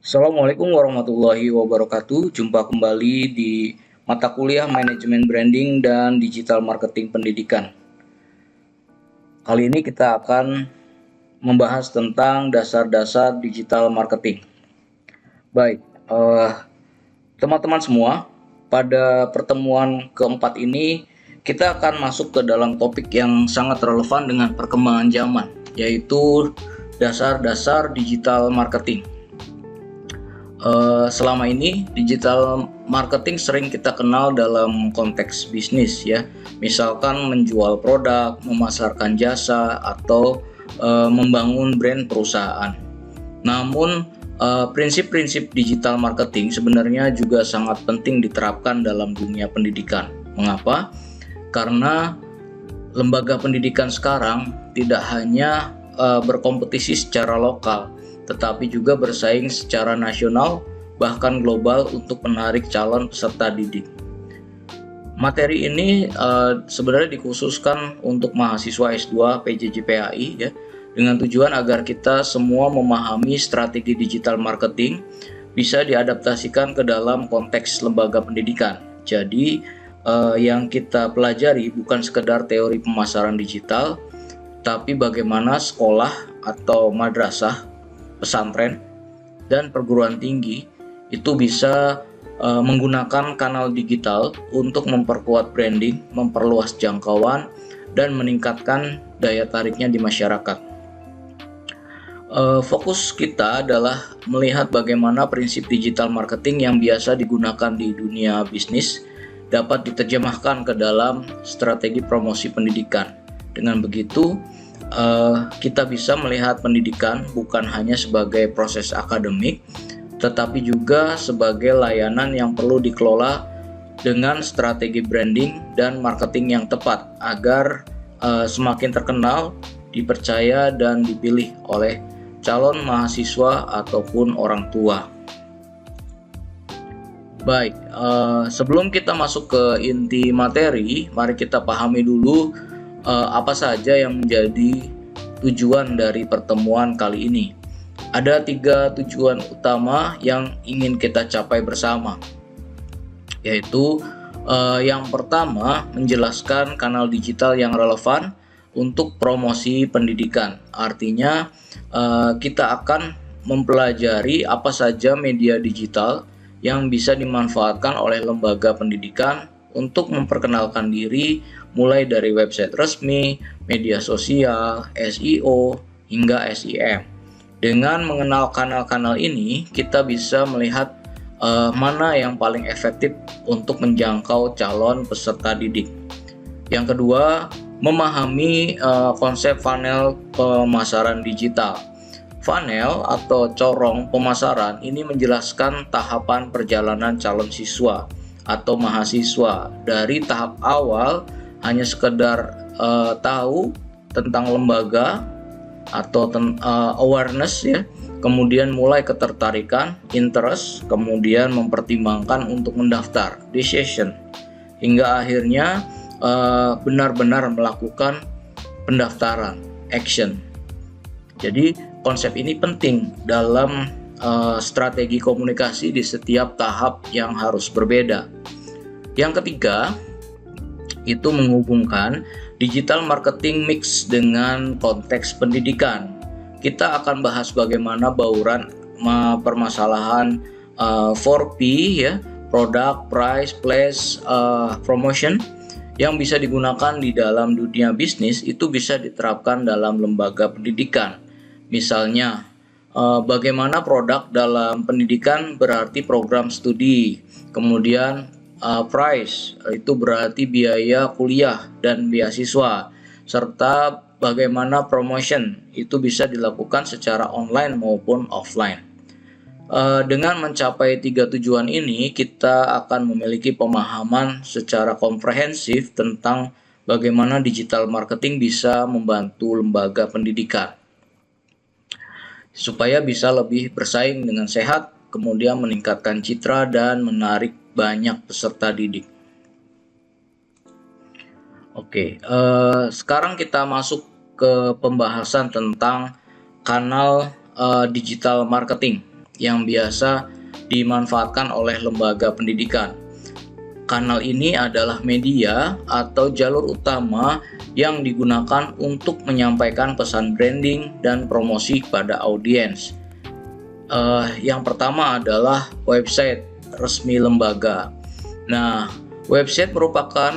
Assalamualaikum warahmatullahi wabarakatuh. Jumpa kembali di mata kuliah Manajemen Branding dan Digital Marketing Pendidikan. Kali ini kita akan membahas tentang dasar-dasar digital marketing. Baik, teman-teman semua, pada pertemuan keempat ini kita akan masuk ke dalam topik yang sangat relevan dengan perkembangan zaman, yaitu dasar-dasar digital marketing. Selama ini digital marketing sering kita kenal dalam konteks bisnis ya, misalkan menjual produk, memasarkan jasa, atau membangun brand perusahaan. Namun prinsip-prinsip digital marketing sebenarnya juga sangat penting diterapkan dalam dunia pendidikan. Mengapa? Karena lembaga pendidikan sekarang tidak hanya berkompetisi secara lokal, tetapi juga bersaing secara nasional bahkan global untuk menarik calon peserta didik. Materi ini sebenarnya dikhususkan untuk mahasiswa S2 PJJ/PAI ya, dengan tujuan agar kita semua memahami strategi digital marketing bisa diadaptasikan ke dalam konteks lembaga pendidikan. Jadi yang kita pelajari bukan sekedar teori pemasaran digital, tapi bagaimana sekolah atau madrasah, pesantren, dan perguruan tinggi itu bisa menggunakan kanal digital untuk memperkuat branding, memperluas jangkauan, dan meningkatkan daya tariknya di masyarakat. Fokus kita adalah melihat bagaimana prinsip digital marketing yang biasa digunakan di dunia bisnis dapat diterjemahkan ke dalam strategi promosi pendidikan. Dengan begitu, kita bisa melihat pendidikan bukan hanya sebagai proses akademik, tetapi juga sebagai layanan yang perlu dikelola dengan strategi branding dan marketing yang tepat agar semakin terkenal, dipercaya, dan dipilih oleh calon mahasiswa ataupun orang tua. Baik, sebelum kita masuk ke inti materi, mari kita pahami dulu apa saja yang menjadi tujuan dari pertemuan kali ini. Ada 3 tujuan utama yang ingin kita capai bersama, yaitu yang pertama, menjelaskan kanal digital yang relevan untuk promosi pendidikan. Artinya kita akan mempelajari apa saja media digital yang bisa dimanfaatkan oleh lembaga pendidikan untuk memperkenalkan diri, mulai dari website resmi, media sosial, SEO, hingga SEM. Dengan mengenal kanal-kanal ini, kita bisa melihat mana yang paling efektif untuk menjangkau calon peserta didik. Yang kedua, memahami konsep funnel pemasaran digital. Funnel atau corong pemasaran ini menjelaskan tahapan perjalanan calon siswa atau mahasiswa dari tahap awal hanya sekedar tahu tentang lembaga atau awareness ya, kemudian mulai ketertarikan, interest, kemudian mempertimbangkan untuk mendaftar, decision, hingga akhirnya benar-benar melakukan pendaftaran, action. Jadi konsep ini penting dalam strategi komunikasi di setiap tahap yang harus berbeda. Yang ketiga, itu menghubungkan digital marketing mix dengan konteks pendidikan. Kita akan bahas bagaimana bauran permasalahan 4P ya, product, price, place, promotion, yang bisa digunakan di dalam dunia bisnis itu bisa diterapkan dalam lembaga pendidikan. Misalnya, bagaimana produk dalam pendidikan berarti program studi, kemudian price itu berarti biaya kuliah dan beasiswa, serta bagaimana promotion itu bisa dilakukan secara online maupun offline. Dengan mencapai 3 tujuan ini, kita akan memiliki pemahaman secara komprehensif tentang bagaimana digital marketing bisa membantu lembaga pendidikan supaya bisa lebih bersaing dengan sehat, kemudian meningkatkan citra dan menarik banyak peserta didik. Oke, sekarang kita masuk ke pembahasan tentang kanal digital marketing. yang biasa dimanfaatkan oleh lembaga pendidikan. Kanal ini adalah media atau jalur utama yang digunakan untuk menyampaikan pesan branding dan promosi kepada audiens. Yang pertama adalah website resmi lembaga. Nah, website merupakan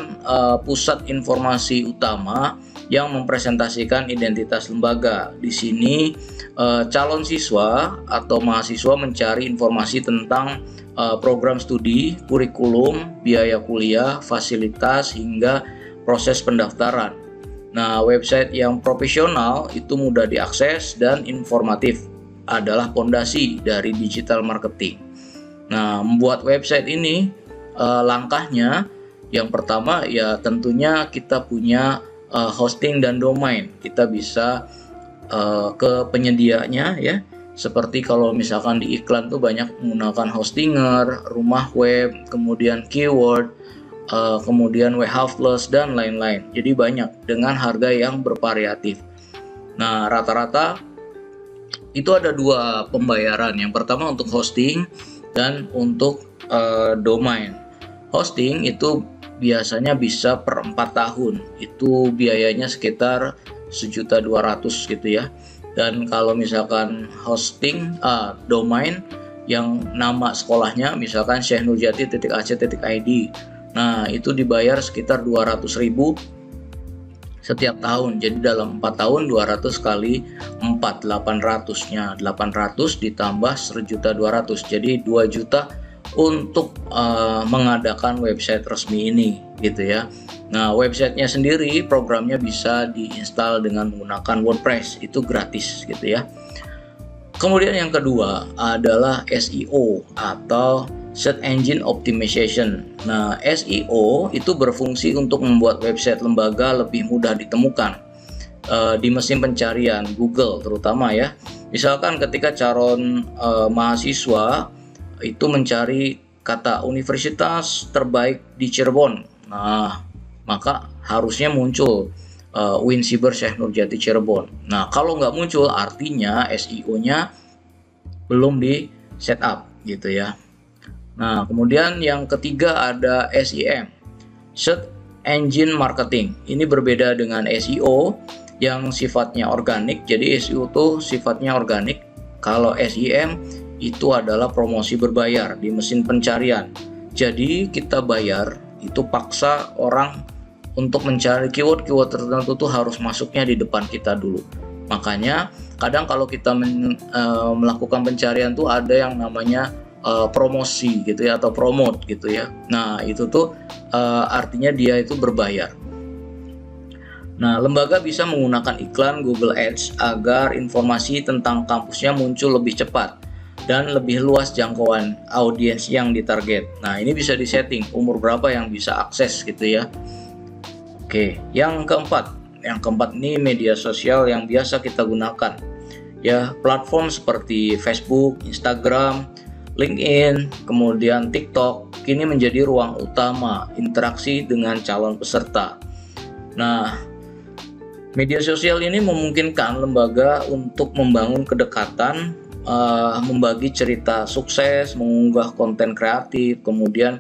pusat informasi utama yang mempresentasikan identitas lembaga. Di sini calon siswa atau mahasiswa mencari informasi tentang program studi, kurikulum, biaya kuliah, fasilitas, hingga proses pendaftaran. Nah, website yang profesional itu mudah diakses dan informatif adalah fondasi dari digital marketing. Nah, membuat website ini langkahnya yang pertama ya tentunya kita punya hosting dan domain. Kita bisa ke penyedianya ya. Seperti kalau misalkan di iklan tuh banyak menggunakan hostinger, rumah web, kemudian keyword, kemudian WH Plus dan lain-lain. Jadi banyak dengan harga yang bervariatif. Nah, rata-rata itu ada dua pembayaran. Yang pertama untuk hosting dan untuk domain. Hosting itu biasanya bisa per 4 tahun. Itu biayanya sekitar 1.200.000 gitu ya. Dan kalau misalkan hosting domain yang nama sekolahnya misalkan syeikhnurjati.ac.id, nah itu dibayar sekitar 200.000 setiap tahun. Jadi dalam 4 tahun 200 kali 4, 800-nya 800 ditambah 1.200.000, jadi 2 juta untuk mengadakan website resmi ini gitu ya. Nah, websitenya sendiri programnya bisa diinstal dengan menggunakan WordPress, itu gratis gitu ya. Kemudian yang kedua adalah SEO atau Search Engine Optimization. Nah, SEO itu berfungsi untuk membuat website lembaga lebih mudah ditemukan di mesin pencarian Google terutama ya. Misalkan ketika calon mahasiswa itu mencari kata universitas terbaik di Cirebon, nah maka harusnya muncul Unsiber Syekh Nurjati Cirebon. Nah, kalau nggak muncul artinya SEO-nya belum di setup gitu ya. Nah, kemudian yang ketiga ada SEM, Search Engine Marketing. Ini berbeda dengan SEO yang sifatnya organik. Jadi SEO itu sifatnya organik. Kalau SEM itu adalah promosi berbayar di mesin pencarian. Jadi kita bayar, itu paksa orang untuk mencari keyword tertentu tuh harus masuknya di depan kita dulu. Makanya kadang kalau kita melakukan pencarian tuh ada yang namanya promosi gitu ya, atau promote gitu ya. Nah, itu tuh artinya dia itu berbayar. Nah, lembaga bisa menggunakan iklan Google Ads agar informasi tentang kampusnya muncul lebih cepat dan lebih luas jangkauan audiens yang ditarget. Nah, ini bisa disetting umur berapa yang bisa akses gitu ya. Oke, yang keempat ini media sosial yang biasa kita gunakan. Ya, platform seperti Facebook, Instagram, LinkedIn, kemudian TikTok kini menjadi ruang utama interaksi dengan calon peserta. Nah, media sosial ini memungkinkan lembaga untuk membangun kedekatan, membagi cerita sukses, mengunggah konten kreatif, kemudian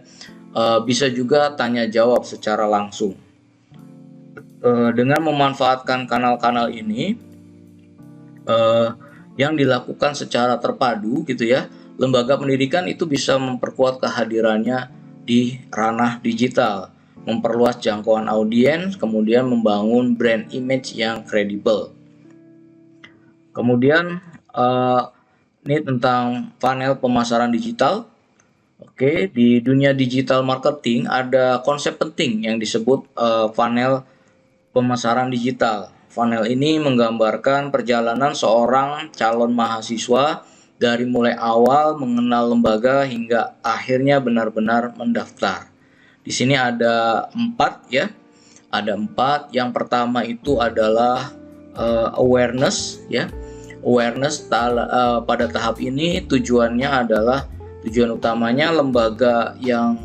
bisa juga tanya jawab secara langsung. Dengan memanfaatkan kanal-kanal ini yang dilakukan secara terpadu gitu ya, lembaga pendidikan itu bisa memperkuat kehadirannya di ranah digital, memperluas jangkauan audiens, kemudian membangun brand image yang kredibel. Kemudian ini tentang funnel pemasaran digital. Oke, di dunia digital marketing ada konsep penting yang disebut funnel pemasaran digital. Funnel ini menggambarkan perjalanan seorang calon mahasiswa dari mulai awal mengenal lembaga hingga akhirnya benar-benar mendaftar. Di sini ada 4 ya. Ada 4. Yang pertama itu adalah awareness ya. Awareness pada tahap ini tujuan utamanya lembaga yang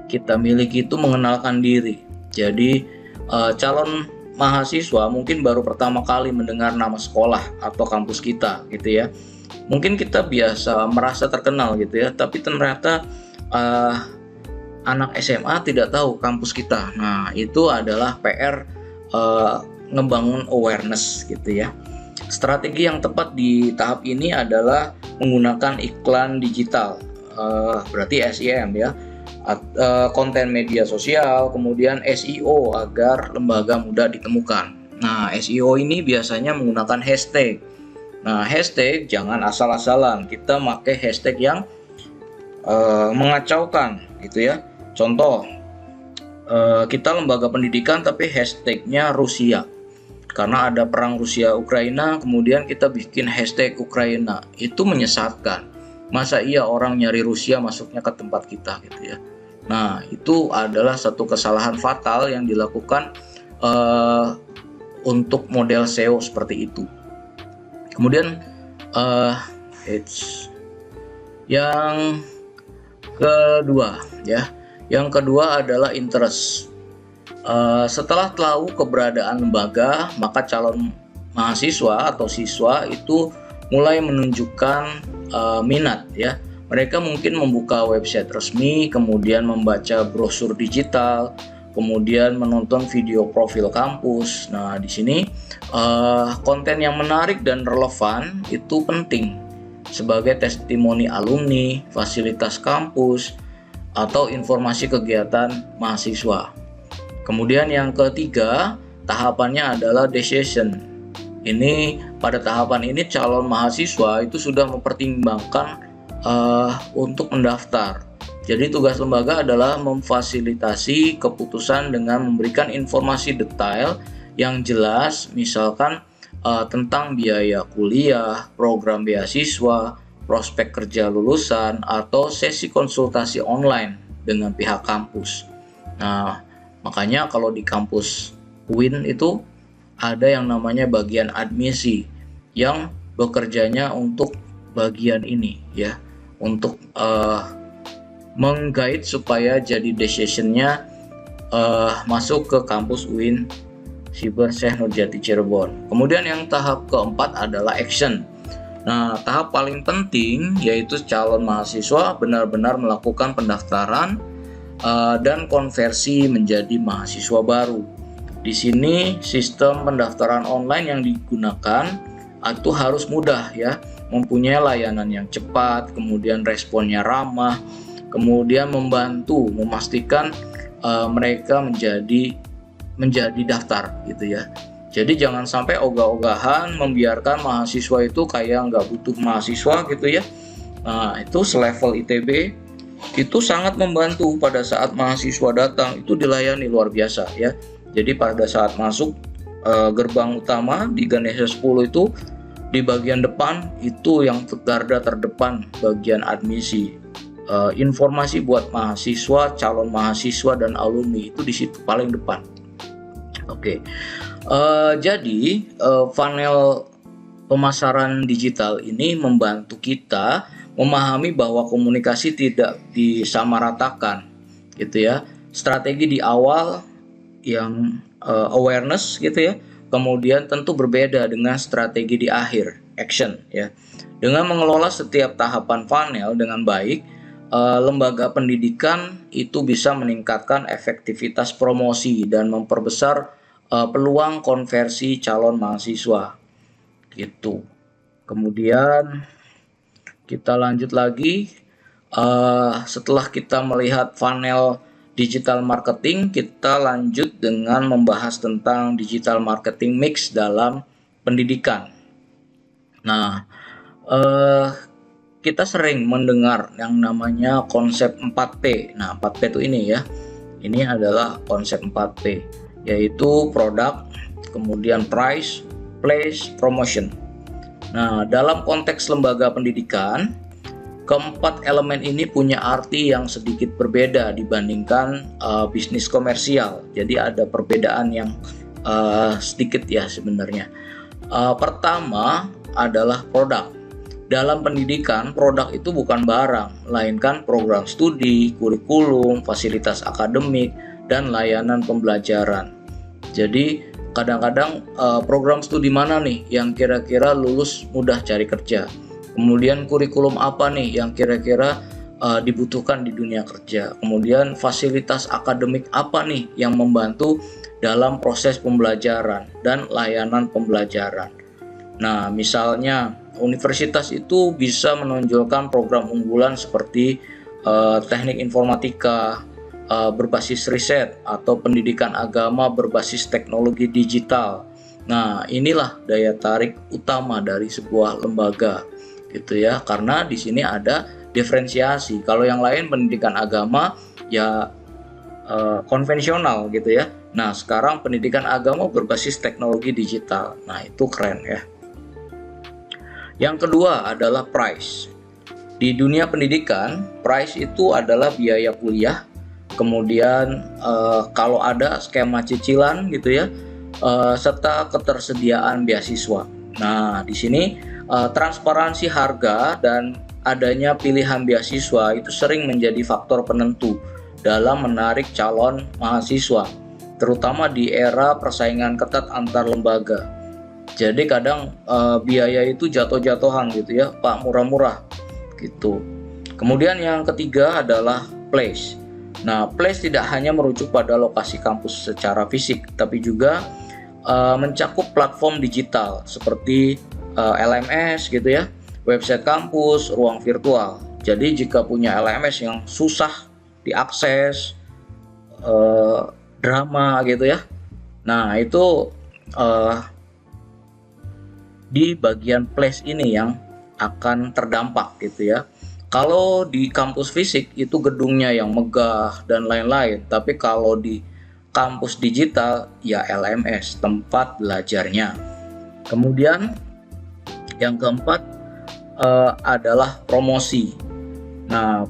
kita miliki itu mengenalkan diri. Jadi calon mahasiswa mungkin baru pertama kali mendengar nama sekolah atau kampus kita gitu ya. Mungkin kita biasa merasa terkenal gitu ya, tapi ternyata anak SMA tidak tahu kampus kita. Nah, itu adalah PR ngebangun awareness gitu ya. Strategi yang tepat di tahap ini adalah menggunakan iklan digital, berarti SEM ya, konten media sosial, kemudian SEO agar lembaga mudah ditemukan. Nah, SEO ini biasanya menggunakan hashtag. Nah, hashtag jangan asal-asalan, kita pakai hashtag yang mengacaukan gitu ya. Contoh, kita lembaga pendidikan tapi hashtagnya Rusia, karena ada perang Rusia Ukraina, kemudian kita bikin hashtag Ukraina. Itu menyesatkan. Masa iya orang nyari Rusia masuknya ke tempat kita gitu ya. Nah, itu adalah satu kesalahan fatal yang dilakukan untuk model SEO seperti itu. Kemudian yang kedua ya, yang kedua adalah interest. Setelah tahu keberadaan lembaga, maka calon mahasiswa atau siswa itu mulai menunjukkan minat ya. Mereka mungkin membuka website resmi, kemudian membaca brosur digital, kemudian menonton video profil kampus. Nah, di sini konten yang menarik dan relevan itu penting sebagai testimoni alumni, fasilitas kampus, atau informasi kegiatan mahasiswa. Kemudian yang ketiga, tahapannya adalah decision. Ini pada tahapan ini calon mahasiswa itu sudah mempertimbangkan untuk mendaftar. Jadi tugas lembaga adalah memfasilitasi keputusan dengan memberikan informasi detail yang jelas, misalkan tentang biaya kuliah, program beasiswa, prospek kerja lulusan, atau sesi konsultasi online dengan pihak kampus. Nah, makanya kalau di kampus UIN itu ada yang namanya bagian admisi yang bekerjanya untuk bagian ini ya, untuk meng-guide supaya jadi decision-nya masuk ke kampus UIN Siber Syekh Nurjati Cirebon. Kemudian yang tahap keempat adalah action. Nah, tahap paling penting yaitu calon mahasiswa benar-benar melakukan pendaftaran dan konversi menjadi mahasiswa baru. Di sini sistem pendaftaran online yang digunakan itu harus mudah ya, mempunyai layanan yang cepat, kemudian responnya ramah, kemudian membantu memastikan mereka menjadi daftar gitu ya. Jadi jangan sampai ogah-ogahan membiarkan mahasiswa itu kayak nggak butuh mahasiswa gitu ya. Nah, itu selevel ITB itu sangat membantu pada saat mahasiswa datang itu dilayani luar biasa ya. Jadi pada saat masuk gerbang utama di Ganesha 10 itu di bagian depan itu yang garda terdepan bagian admisi. Informasi buat mahasiswa, calon mahasiswa dan alumni itu di situ paling depan. Oke. Jadi funnel pemasaran digital ini membantu kita memahami bahwa komunikasi tidak disamaratakan gitu ya. Strategi di awal yang awareness gitu ya, kemudian tentu berbeda dengan strategi di akhir action ya. Dengan mengelola setiap tahapan funnel dengan baik, lembaga pendidikan itu bisa meningkatkan efektivitas promosi dan memperbesar peluang konversi calon mahasiswa gitu. Kemudian kita lanjut lagi, setelah kita melihat funnel digital marketing, kita lanjut dengan membahas tentang digital marketing mix dalam pendidikan. Nah, kita sering mendengar yang namanya konsep 4P. Nah, 4P itu ini ya. Ini adalah konsep 4P, yaitu product, kemudian price, place, promotion. Nah, dalam konteks lembaga pendidikan, keempat elemen ini punya arti yang sedikit berbeda dibandingkan bisnis komersial. Jadi ada perbedaan yang sedikit ya sebenarnya. Pertama adalah produk. Dalam pendidikan, produk itu bukan barang, melainkan program studi, kurikulum, fasilitas akademik, dan layanan pembelajaran. Jadi kadang-kadang program studi mana nih yang kira-kira lulus mudah cari kerja. Kemudian kurikulum apa nih yang kira-kira dibutuhkan di dunia kerja. Kemudian fasilitas akademik apa nih yang membantu dalam proses pembelajaran dan layanan pembelajaran. Nah, misalnya universitas itu bisa menonjolkan program unggulan seperti teknik informatika berbasis riset atau pendidikan agama berbasis teknologi digital. Nah, inilah daya tarik utama dari sebuah lembaga gitu ya, karena di sini ada diferensiasi. Kalau yang lain pendidikan agama ya konvensional gitu ya. Nah, sekarang pendidikan agama berbasis teknologi digital. Nah, itu keren ya. Yang kedua adalah price. Di dunia pendidikan, price itu adalah biaya kuliah. Kemudian kalau ada skema cicilan gitu ya, serta ketersediaan beasiswa. Nah, di sini transparansi harga dan adanya pilihan beasiswa itu sering menjadi faktor penentu dalam menarik calon mahasiswa, terutama di era persaingan ketat antar lembaga. Jadi kadang biaya itu jatuh-jatuhan gitu ya, Pak, murah-murah gitu. Kemudian yang ketiga adalah place. Nah, place tidak hanya merujuk pada lokasi kampus secara fisik, tapi juga mencakup platform digital seperti LMS gitu ya, website kampus, ruang virtual. Jadi jika punya LMS yang susah diakses, drama gitu ya, nah itu di bagian place ini yang akan terdampak gitu ya. Kalau di kampus fisik itu gedungnya yang megah dan lain-lain, tapi kalau di kampus digital ya LMS, tempat belajarnya. Kemudian yang keempat adalah promosi. Nah,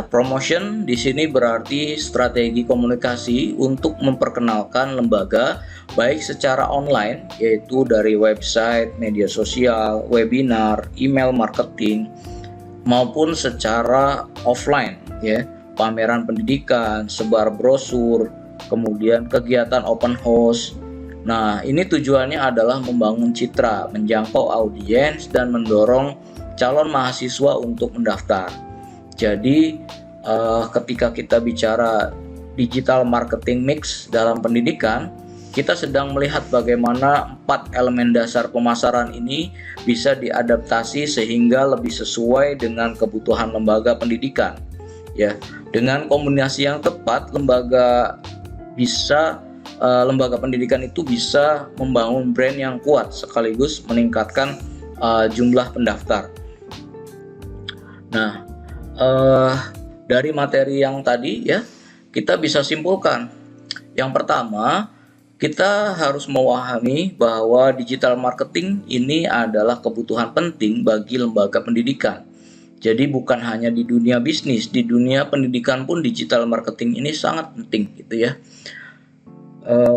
promotion di sini berarti strategi komunikasi untuk memperkenalkan lembaga baik secara online, yaitu dari website, media sosial, webinar, email marketing, maupun secara offline ya, pameran pendidikan, sebar brosur, kemudian kegiatan open house. Nah, ini tujuannya adalah membangun citra, menjangkau audiens dan mendorong calon mahasiswa untuk mendaftar. Jadi ketika kita bicara digital marketing mix dalam pendidikan, kita sedang melihat bagaimana 4 elemen dasar pemasaran ini bisa diadaptasi sehingga lebih sesuai dengan kebutuhan lembaga pendidikan. Ya, dengan kombinasi yang tepat, lembaga pendidikan itu bisa membangun brand yang kuat sekaligus meningkatkan jumlah pendaftar. Nah, dari materi yang tadi ya, kita bisa simpulkan. Yang pertama, kita harus memahami bahwa digital marketing ini adalah kebutuhan penting bagi lembaga pendidikan. Jadi bukan hanya di dunia bisnis, di dunia pendidikan pun digital marketing ini sangat penting gitu ya.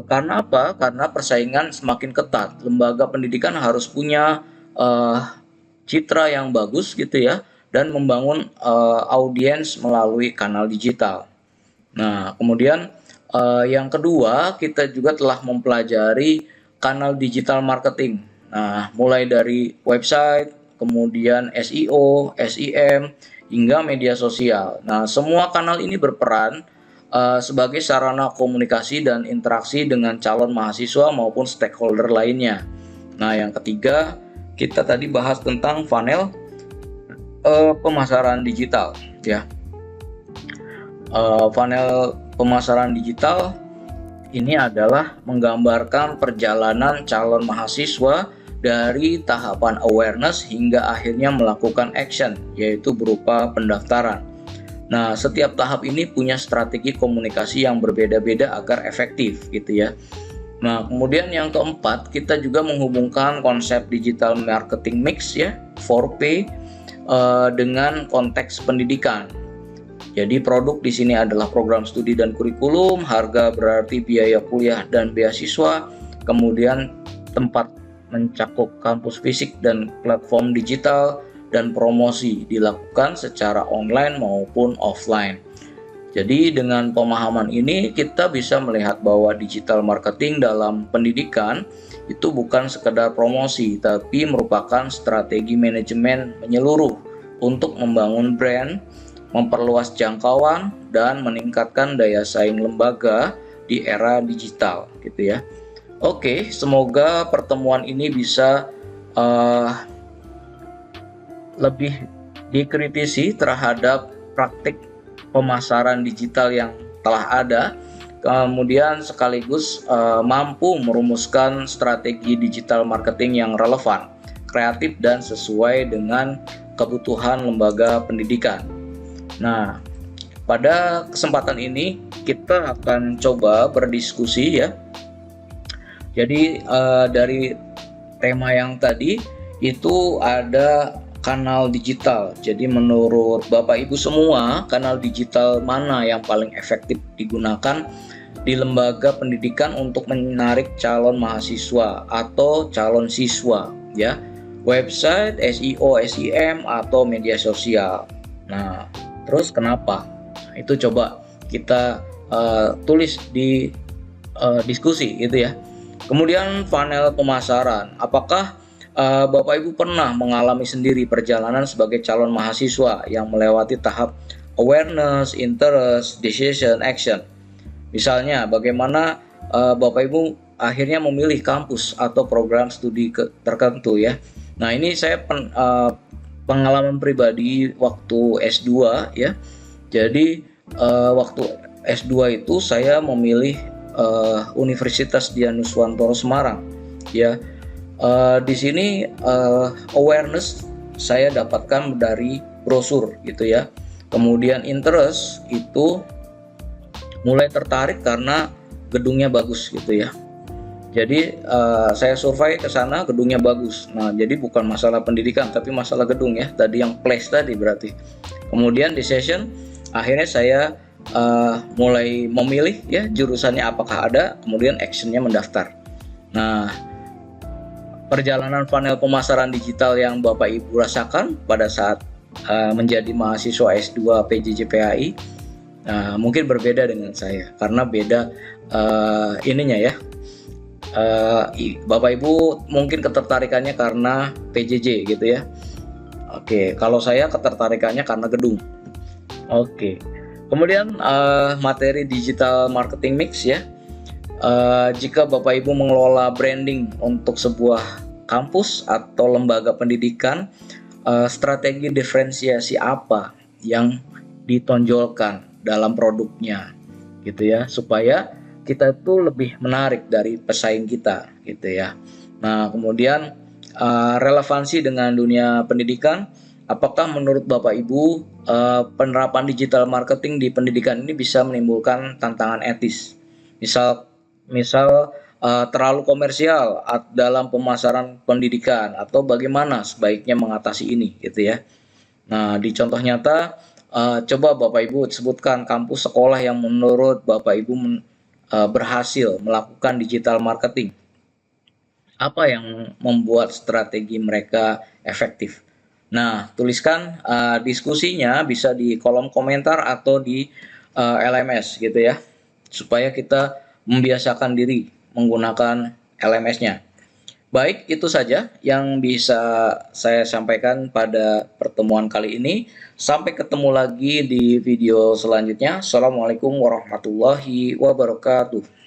Karena apa? Karena persaingan semakin ketat. Lembaga pendidikan harus punya citra yang bagus gitu ya, dan membangun audiens melalui kanal digital. Nah, kemudian yang kedua, kita juga telah mempelajari kanal digital marketing. Nah, mulai dari website, kemudian SEO, SEM, hingga media sosial. Nah, semua kanal ini berperan sebagai sarana komunikasi dan interaksi dengan calon mahasiswa maupun stakeholder lainnya. Nah, yang ketiga, kita tadi bahas tentang funnel pemasaran digital ya. Funnel pemasaran digital ini adalah menggambarkan perjalanan calon mahasiswa dari tahapan awareness hingga akhirnya melakukan action, yaitu berupa pendaftaran. Nah, setiap tahap ini punya strategi komunikasi yang berbeda-beda agar efektif gitu ya. Nah, kemudian yang keempat, kita juga menghubungkan konsep digital marketing mix ya, 4P, dengan konteks pendidikan. Jadi produk di sini adalah program studi dan kurikulum, harga berarti biaya kuliah dan beasiswa, kemudian tempat mencakup kampus fisik dan platform digital, dan promosi dilakukan secara online maupun offline. Jadi dengan pemahaman ini kita bisa melihat bahwa digital marketing dalam pendidikan itu bukan sekedar promosi, tapi merupakan strategi manajemen menyeluruh untuk membangun brand, memperluas jangkauan, dan meningkatkan daya saing lembaga di era digital, gitu ya. Oke, semoga pertemuan ini bisa lebih dikritisi terhadap praktik pemasaran digital yang telah ada, kemudian sekaligus mampu merumuskan strategi digital marketing yang relevan, kreatif, dan sesuai dengan kebutuhan lembaga pendidikan. Nah, pada kesempatan ini kita akan coba berdiskusi ya. Jadi dari tema yang tadi itu ada kanal digital. Jadi menurut Bapak Ibu semua, kanal digital mana yang paling efektif digunakan di lembaga pendidikan untuk menarik calon mahasiswa atau calon siswa ya? Website, SEO, SEM, atau media sosial. Nah, terus kenapa? Nah, itu coba kita tulis di diskusi gitu ya. Kemudian funnel pemasaran. Apakah Bapak Ibu pernah mengalami sendiri perjalanan sebagai calon mahasiswa yang melewati tahap awareness, interest, decision, action? Misalnya bagaimana Bapak Ibu akhirnya memilih kampus atau program studi tertentu ya. Nah, ini saya pengalaman pribadi waktu S2 ya. Jadi waktu S2 itu saya memilih Universitas Dianuswantoro Semarang ya. Di sini awareness saya dapatkan dari brosur gitu ya. Kemudian interest itu mulai tertarik karena gedungnya bagus gitu ya. Jadi saya survei ke sana, gedungnya bagus. Nah, jadi bukan masalah pendidikan tapi masalah gedung ya. Tadi yang place tadi berarti. Kemudian di session akhirnya saya mulai memilih ya jurusannya apakah ada, kemudian actionnya mendaftar. Nah, perjalanan funnel pemasaran digital yang Bapak Ibu rasakan pada saat menjadi mahasiswa S2 PJJ PAI mungkin berbeda dengan saya karena beda ininya ya. Bapak Ibu mungkin ketertarikannya karena PJJ gitu ya. Oke, kalau saya ketertarikannya karena gedung. Oke. Kemudian materi digital marketing mix ya. Jika Bapak Ibu mengelola branding untuk sebuah kampus atau lembaga pendidikan, strategi diferensiasi apa yang ditonjolkan dalam produknya gitu ya, supaya kita itu lebih menarik dari pesaing kita gitu ya. Nah, kemudian relevansi dengan dunia pendidikan. Apakah menurut Bapak Ibu penerapan digital marketing di pendidikan ini bisa menimbulkan tantangan etis? Misal terlalu komersial dalam pemasaran pendidikan atau bagaimana sebaiknya mengatasi ini gitu ya. Nah, di contoh nyata coba Bapak Ibu sebutkan kampus sekolah yang menurut Bapak Ibu berhasil melakukan digital marketing. Apa yang membuat strategi mereka efektif? Nah, tuliskan diskusinya bisa di kolom komentar atau di LMS gitu ya, supaya kita membiasakan diri menggunakan LMS-nya. Baik, itu saja yang bisa saya sampaikan pada pertemuan kali ini. Sampai ketemu lagi di video selanjutnya. Assalamualaikum warahmatullahi wabarakatuh.